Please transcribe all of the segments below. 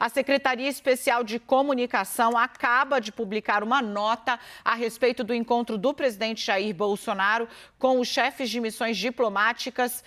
A Secretaria Especial de Comunicação acaba de publicar uma nota a respeito do encontro do presidente Jair Bolsonaro com os chefes de missões diplomáticas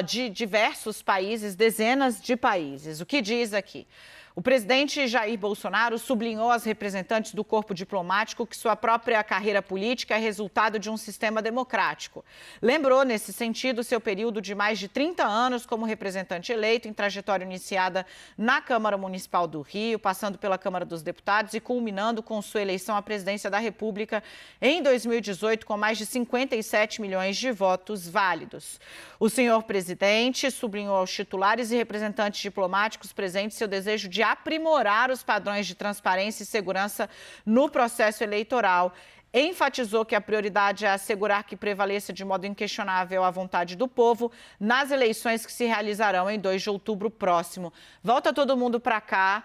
de diversos países, dezenas de países. O que diz aqui? O presidente Jair Bolsonaro sublinhou às representantes do corpo diplomático que sua própria carreira política é resultado de um sistema democrático. Lembrou, nesse sentido, seu período de mais de 30 anos como representante eleito, em trajetória iniciada na Câmara Municipal do Rio, passando pela Câmara dos Deputados e culminando com sua eleição à presidência da República em 2018, com mais de 57 milhões de votos válidos. O senhor presidente sublinhou aos titulares e representantes diplomáticos presentes seu desejo de aprimorar os padrões de transparência e segurança no processo eleitoral. Enfatizou que a prioridade é assegurar que prevaleça de modo inquestionável a vontade do povo nas eleições que se realizarão em 2 de outubro próximo. Volta todo mundo para cá.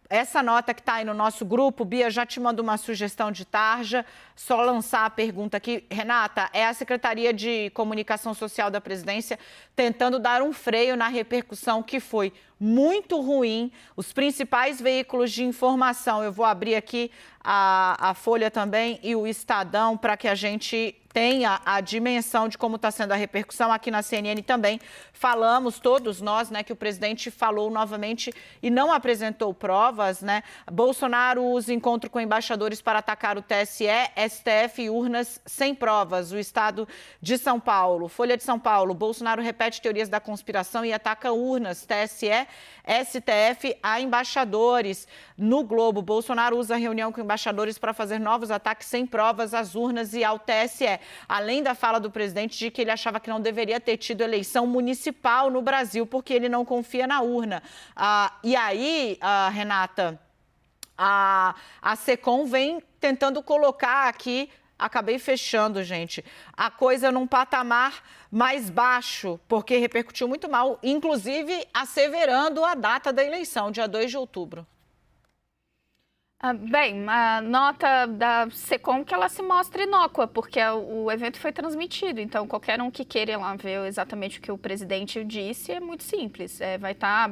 Essa nota que está aí no nosso grupo, Bia, já te mando uma sugestão de tarja, só lançar a pergunta aqui. Renata, é a Secretaria de Comunicação Social da Presidência tentando dar um freio na repercussão que foi muito ruim. Os principais veículos de informação, eu vou abrir aqui a Folha também e o Estadão para que a gente tenha a dimensão de como está sendo a repercussão. Aqui na CNN também falamos, todos nós, né, que o presidente falou novamente e não apresentou provas, né? Bolsonaro usa encontro com embaixadores para atacar o TSE, STF e urnas sem provas. O Estado de São Paulo, Folha de São Paulo, Bolsonaro repete teorias da conspiração e ataca urnas, TSE, STF a embaixadores. No Globo, Bolsonaro usa reunião com embaixadores para fazer novos ataques sem provas às urnas e ao TSE. Além da fala do presidente de que ele achava que não deveria ter tido eleição municipal no Brasil, porque ele não confia na urna. E aí, Renata, a SECOM vem tentando colocar aqui, acabei fechando, gente, a coisa num patamar mais baixo, porque repercutiu muito mal, inclusive asseverando a data da eleição, dia 2 de outubro. Bem, a nota da SECOM que ela se mostra inócua, porque o evento foi transmitido, então qualquer um que queira ir lá ver exatamente o que o presidente disse é muito simples, vai estar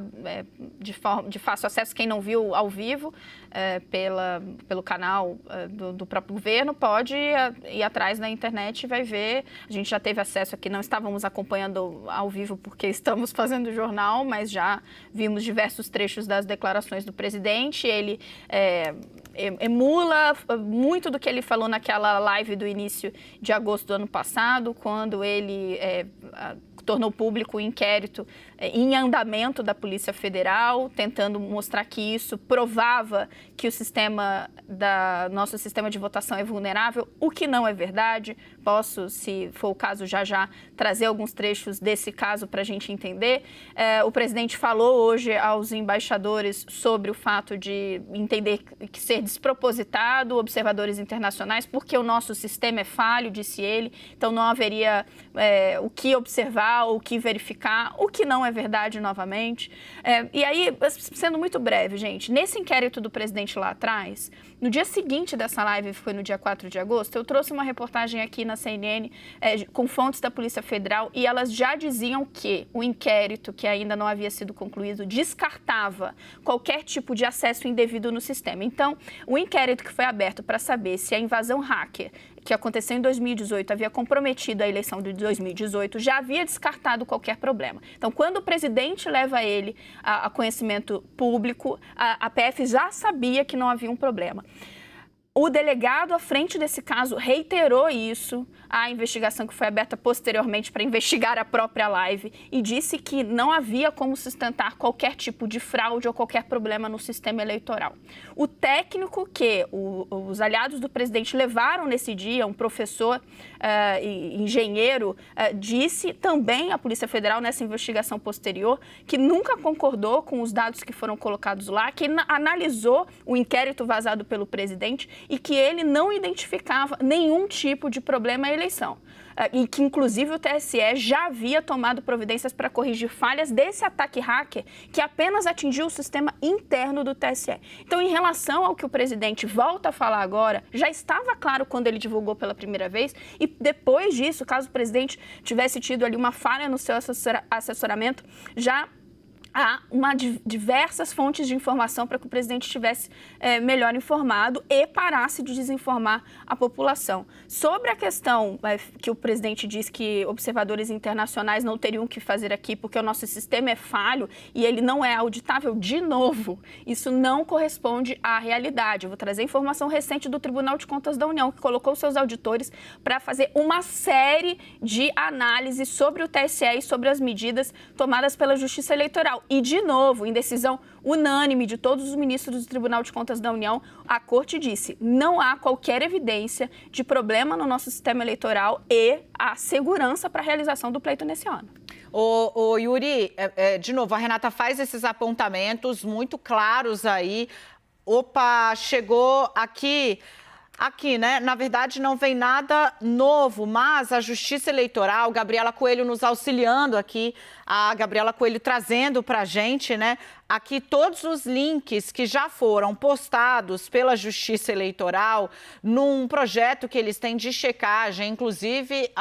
de fácil acesso, quem não viu ao vivo pelo canal do próprio governo pode ir atrás na internet e vai ver. A gente já teve acesso aqui, não estávamos acompanhando ao vivo porque estamos fazendo jornal, mas já vimos diversos trechos das declarações do presidente. Ele emula muito do que ele falou naquela live do início de agosto do ano passado, quando ele tornou público o inquérito em andamento da Polícia Federal, tentando mostrar que isso provava que o nosso sistema de votação é vulnerável, o que não é verdade. Posso, se for o caso, já trazer alguns trechos desse caso para a gente entender. O presidente falou hoje aos embaixadores sobre o fato de entender que ser despropositado observadores internacionais, porque o nosso sistema é falho, disse ele, então não haveria o que observar, o que verificar, o que não é verdade novamente. E aí, sendo muito breve, gente, nesse inquérito do presidente lá atrás, no dia seguinte dessa live, foi no dia 4 de agosto, eu trouxe uma reportagem aqui na CNN com fontes da Polícia Federal e elas já diziam que o inquérito, que ainda não havia sido concluído, descartava qualquer tipo de acesso indevido no sistema. Então, o inquérito que foi aberto para saber se a invasão hacker que aconteceu em 2018 havia comprometido a eleição de 2018, já havia descartado qualquer problema. Então, quando o presidente leva ele a conhecimento público, a PF já sabia que não havia um problema. O delegado à frente desse caso reiterou isso, a investigação que foi aberta posteriormente para investigar a própria live, e disse que não havia como sustentar qualquer tipo de fraude ou qualquer problema no sistema eleitoral. O técnico que os aliados do presidente levaram nesse dia, um professor engenheiro, disse também à Polícia Federal nessa investigação posterior que nunca concordou com os dados que foram colocados lá, que analisou o inquérito vazado pelo presidente e que ele não identificava nenhum tipo de problema à eleição. E que, inclusive, o TSE já havia tomado providências para corrigir falhas desse ataque hacker que apenas atingiu o sistema interno do TSE. Então, em relação ao que o presidente volta a falar agora, já estava claro quando ele divulgou pela primeira vez e depois disso, caso o presidente tivesse tido ali uma falha no seu assessoramento, já há diversas fontes de informação para que o presidente estivesse melhor informado e parasse de desinformar a população. Sobre a questão que o presidente diz que observadores internacionais não teriam que fazer aqui porque o nosso sistema é falho e ele não é auditável, de novo, isso não corresponde à realidade. Eu vou trazer informação recente do Tribunal de Contas da União, que colocou seus auditores para fazer uma série de análises sobre o TSE e sobre as medidas tomadas pela Justiça Eleitoral. E, de novo, em decisão unânime de todos os ministros do Tribunal de Contas da União, a Corte disse: não há qualquer evidência de problema no nosso sistema eleitoral e a segurança para a realização do pleito nesse ano. Ô Yuri, de novo, a Renata faz esses apontamentos muito claros aí. Opa, chegou aqui, né? Na verdade, não vem nada novo, mas a Justiça Eleitoral, Gabriela Coelho nos auxiliando aqui, a Gabriela Coelho trazendo para a gente, né? Aqui todos os links que já foram postados pela Justiça Eleitoral num projeto que eles têm de checagem, inclusive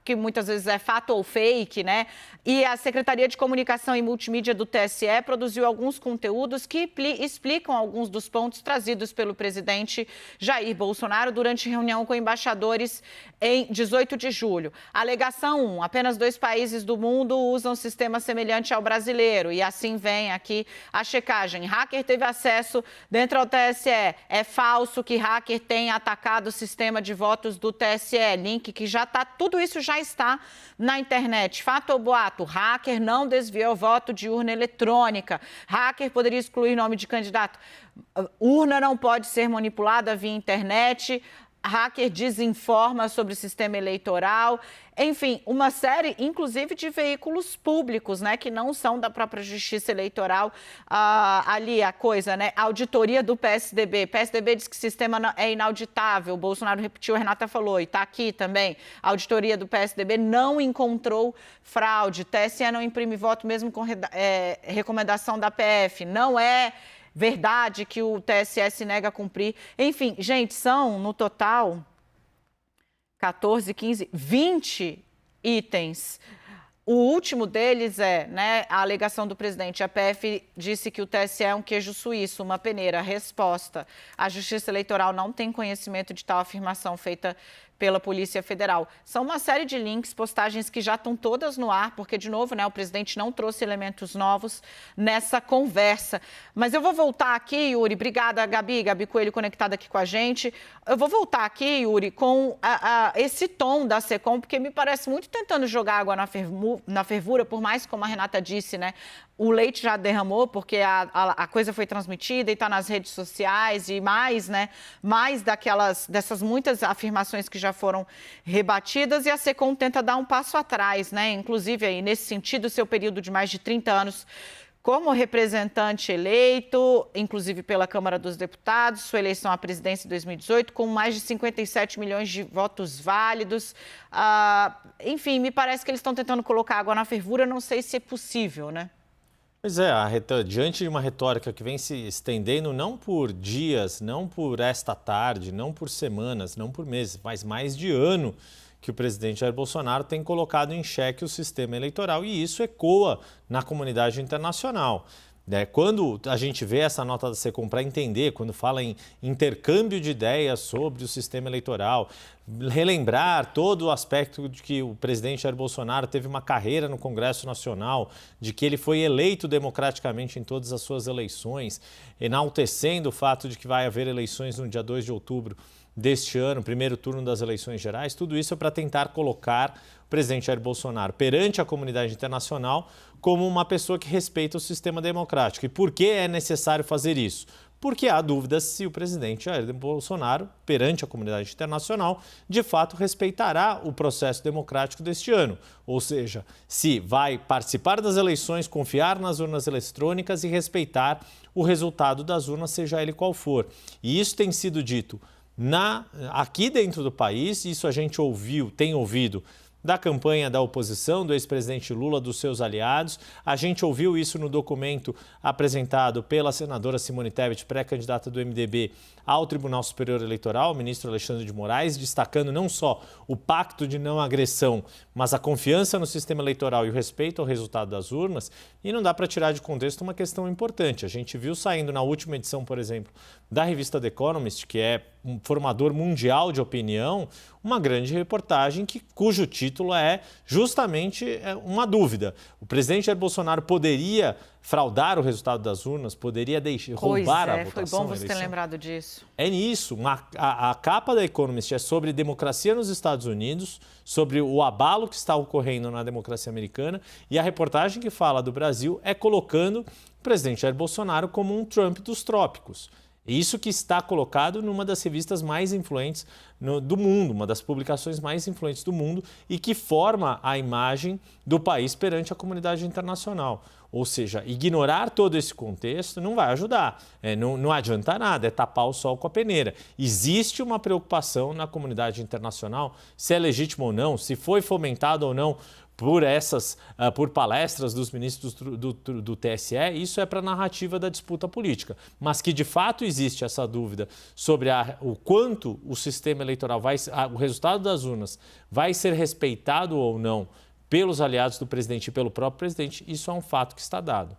que muitas vezes é fato ou fake, né? E a Secretaria de Comunicação e Multimídia do TSE produziu alguns conteúdos que explicam alguns dos pontos trazidos pelo presidente Jair Bolsonaro durante reunião com embaixadores em 18 de julho. Alegação 1, apenas 2 países do mundo usam sistema semelhante ao brasileiro. E assim vem aqui a checagem. Hacker teve acesso dentro ao TSE. É falso que hacker tenha atacado o sistema de votos do TSE. Link que já está, tudo isso já está na internet. Fato ou boato? Hacker não desviou voto de urna eletrônica. Hacker poderia excluir nome de candidato. Urna não pode ser manipulada via internet. Hacker desinforma sobre o sistema eleitoral. Enfim, uma série, inclusive, de veículos públicos, né, que não são da própria Justiça Eleitoral. Ali a coisa, né? Auditoria do PSDB. PSDB diz que o sistema é inauditável. O Bolsonaro repetiu, a Renata falou, e está aqui também. A auditoria do PSDB não encontrou fraude. TSE não imprime voto mesmo com recomendação da PF. Não é verdade que o TSE se nega a cumprir. Enfim, gente, são, no total, 14, 15, 20 itens. O último deles né, a alegação do presidente. A PF disse que o TSE é um queijo suíço, uma peneira. Resposta: a Justiça Eleitoral não tem conhecimento de tal afirmação feita pela Polícia Federal. São uma série de links, postagens que já estão todas no ar, porque, de novo, né, o presidente não trouxe elementos novos nessa conversa. Mas eu vou voltar aqui, Yuri, obrigada, Gabi Coelho conectada aqui com a gente. Eu vou voltar aqui, Yuri, com esse tom da SECOM, porque me parece muito tentando jogar água na fervura, por mais, como a Renata disse, né, o leite já derramou, porque a coisa foi transmitida e está nas redes sociais e mais, né? Mais dessas muitas afirmações que já foram rebatidas, e a SECOM tenta dar um passo atrás, né? Inclusive, aí, nesse sentido, seu período de mais de 30 anos como representante eleito, inclusive pela Câmara dos Deputados, sua eleição à presidência em 2018, com mais de 57 milhões de votos válidos. Enfim, me parece que eles estão tentando colocar água na fervura, não sei se é possível, né? Pois é, diante de uma retórica que vem se estendendo não por dias, não por esta tarde, não por semanas, não por meses, mas mais de ano que o presidente Jair Bolsonaro tem colocado em xeque o sistema eleitoral, e isso ecoa na comunidade internacional. Quando a gente vê essa nota da SECOM para entender, quando fala em intercâmbio de ideias sobre o sistema eleitoral, relembrar todo o aspecto de que o presidente Jair Bolsonaro teve uma carreira no Congresso Nacional, de que ele foi eleito democraticamente em todas as suas eleições, enaltecendo o fato de que vai haver eleições no dia 2 de outubro deste ano, primeiro turno das eleições gerais, tudo isso é para tentar colocar o presidente Jair Bolsonaro perante a comunidade internacional como uma pessoa que respeita o sistema democrático. E por que é necessário fazer isso? Porque há dúvidas se o presidente Jair Bolsonaro, perante a comunidade internacional, de fato respeitará o processo democrático deste ano. Ou seja, se vai participar das eleições, confiar nas urnas eletrônicas e respeitar o resultado das urnas, seja ele qual for. E isso tem sido dito aqui dentro do país, isso a gente tem ouvido da campanha da oposição, do ex-presidente Lula, dos seus aliados. A gente ouviu isso no documento apresentado pela senadora Simone Tebet, pré-candidata do MDB, ao Tribunal Superior Eleitoral, o ministro Alexandre de Moraes, destacando não só o pacto de não agressão, mas a confiança no sistema eleitoral e o respeito ao resultado das urnas. E não dá para tirar de contexto uma questão importante. A gente viu saindo na última edição, por exemplo, da revista The Economist, que é um formador mundial de opinião, uma grande reportagem cujo título é justamente uma dúvida. O presidente Jair Bolsonaro poderia fraudar o resultado das urnas, poderia roubar a votação. Foi bom você ter lembrado disso. É nisso. A capa da Economist é sobre democracia nos Estados Unidos, sobre o abalo que está ocorrendo na democracia americana, e a reportagem que fala do Brasil é colocando o presidente Jair Bolsonaro como um Trump dos trópicos. Isso que está colocado numa das revistas mais influentes do mundo, uma das publicações mais influentes do mundo e que forma a imagem do país perante a comunidade internacional. Ou seja, ignorar todo esse contexto não vai ajudar, não adianta nada, é tapar o sol com a peneira. Existe uma preocupação na comunidade internacional, se é legítimo ou não, se foi fomentado ou não por palestras dos ministros do TSE, isso é para a narrativa da disputa política. Mas que de fato existe essa dúvida sobre o quanto o sistema eleitoral, o resultado das urnas vai ser respeitado ou não pelos aliados do presidente e pelo próprio presidente, isso é um fato que está dado.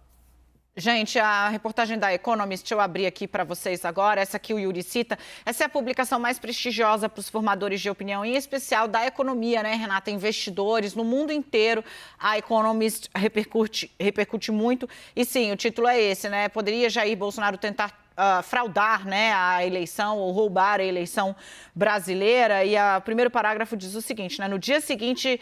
Gente, a reportagem da Economist, eu abri aqui para vocês agora, essa aqui o Yuri cita, essa é a publicação mais prestigiosa para os formadores de opinião, em especial da economia, né, Renata? Investidores no mundo inteiro, a Economist repercute muito. E sim, o título é esse, né? Poderia Jair Bolsonaro tentar fraudar, né, a eleição ou roubar a eleição brasileira? E o primeiro parágrafo diz o seguinte, né? No dia seguinte,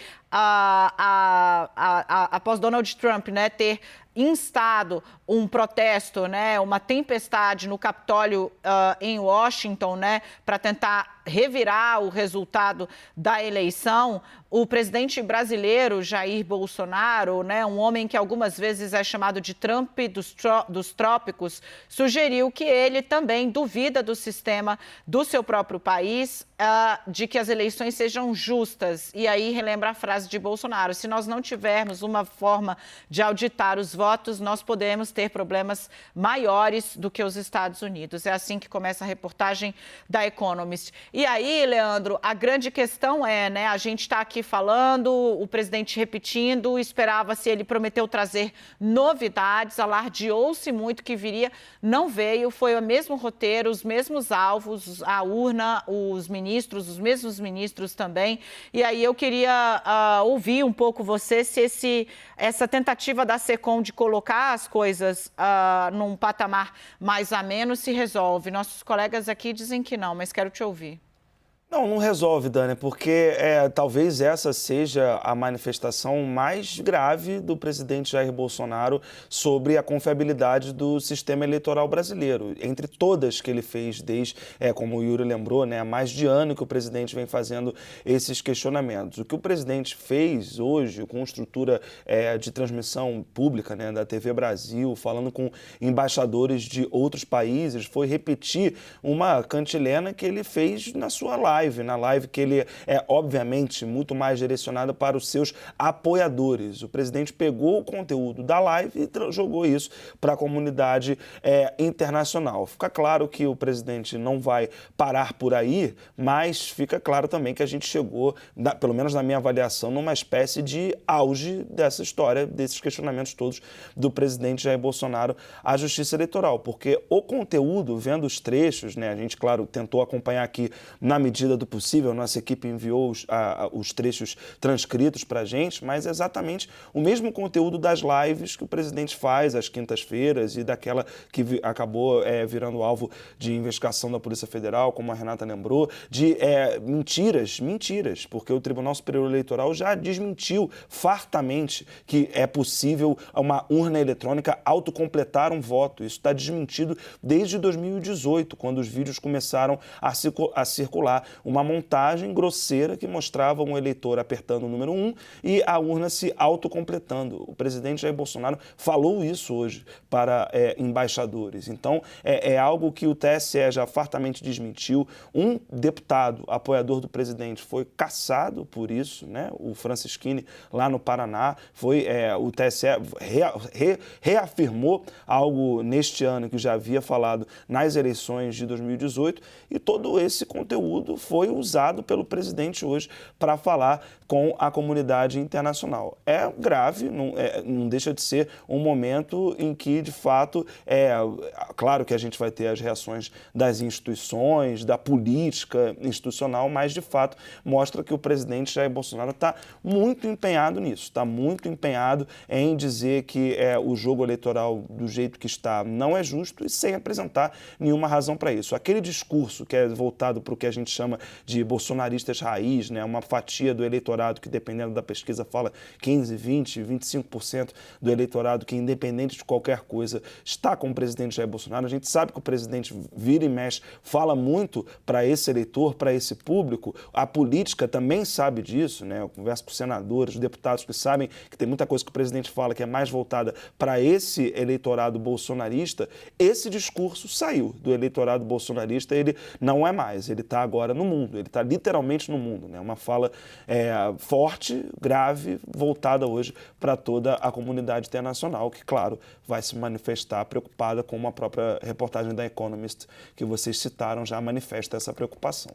após Donald Trump, né, ter instado um protesto, né, uma tempestade no Capitólio em Washington, né, para tentar revirar o resultado da eleição, o presidente brasileiro Jair Bolsonaro, né, um homem que algumas vezes é chamado de Trump dos trópicos, sugeriu que ele também duvida do sistema do seu próprio país, de que as eleições sejam justas. E aí relembra a frase de Bolsonaro: se nós não tivermos uma forma de auditar os votos, nós podemos ter problemas maiores do que os Estados Unidos. É assim que começa a reportagem da Economist. E aí, Leandro, a grande questão é, né, a gente está aqui falando, o presidente repetindo, esperava-se, ele prometeu trazer novidades, alardeou-se muito que viria, não veio, foi o mesmo roteiro, os mesmos alvos, a urna, os mesmos ministros também. E aí eu queria ouvir um pouco você se essa tentativa da SECOM de colocar as coisas num patamar mais ameno se resolve. Nossos colegas aqui dizem que não, mas quero te ouvir. Não resolve, Dani, porque talvez essa seja a manifestação mais grave do presidente Jair Bolsonaro sobre a confiabilidade do sistema eleitoral brasileiro. Entre todas que ele fez desde, como o Yuri lembrou, né, há mais de ano que o presidente vem fazendo esses questionamentos. O que o presidente fez hoje com estrutura de transmissão pública, né, da TV Brasil, falando com embaixadores de outros países, foi repetir uma cantilena que ele fez na sua live que ele é, obviamente, muito mais direcionado para os seus apoiadores. O presidente pegou o conteúdo da live e jogou isso para a comunidade internacional. Fica claro que o presidente não vai parar por aí, mas fica claro também que a gente chegou, pelo menos na minha avaliação, numa espécie de auge dessa história, desses questionamentos todos do presidente Jair Bolsonaro à Justiça Eleitoral, porque o conteúdo, vendo os trechos, né, a gente, claro, tentou acompanhar aqui na medida do possível, nossa equipe enviou os trechos transcritos para a gente, mas é exatamente o mesmo conteúdo das lives que o presidente faz às quintas-feiras e daquela que acabou virando alvo de investigação da Polícia Federal, como a Renata lembrou, de mentiras, porque o Tribunal Superior Eleitoral já desmentiu fartamente que é possível uma urna eletrônica autocompletar um voto. Isso está desmentido desde 2018, quando os vídeos começaram a circular uma montagem grosseira que mostrava um eleitor apertando o número 1 e a urna se autocompletando. O presidente Jair Bolsonaro falou isso hoje para embaixadores. Então, é algo que o TSE já fartamente desmentiu. Um deputado apoiador do presidente foi cassado por isso, né? O Francisquini, lá no Paraná, o TSE reafirmou algo neste ano que já havia falado nas eleições de 2018 e todo esse conteúdo foi usado pelo presidente hoje para falar com a comunidade internacional. É grave, não deixa de ser um momento em que, de fato, claro que a gente vai ter as reações das instituições, da política institucional, mas, de fato, mostra que o presidente Jair Bolsonaro está muito empenhado nisso, está muito empenhado em dizer que o jogo eleitoral do jeito que está não é justo e sem apresentar nenhuma razão para isso. Aquele discurso que é voltado para o que a gente chama de bolsonaristas raiz, né, uma fatia do eleitorado que, dependendo da pesquisa, fala 15, 20, 25% do eleitorado que, independente de qualquer coisa, está com o presidente Jair Bolsonaro. A gente sabe que o presidente vira e mexe, fala muito para esse eleitor, para esse público. A política também sabe disso, né? Eu converso com senadores, deputados que sabem que tem muita coisa que o presidente fala que é mais voltada para esse eleitorado bolsonarista. Esse discurso saiu do eleitorado bolsonarista, ele não é mais, ele está agora no mundo, ele está literalmente no mundo, né? Uma fala forte, grave, voltada hoje para toda a comunidade internacional, que, claro, vai se manifestar preocupada, como a própria reportagem da Economist que vocês citaram já manifesta essa preocupação.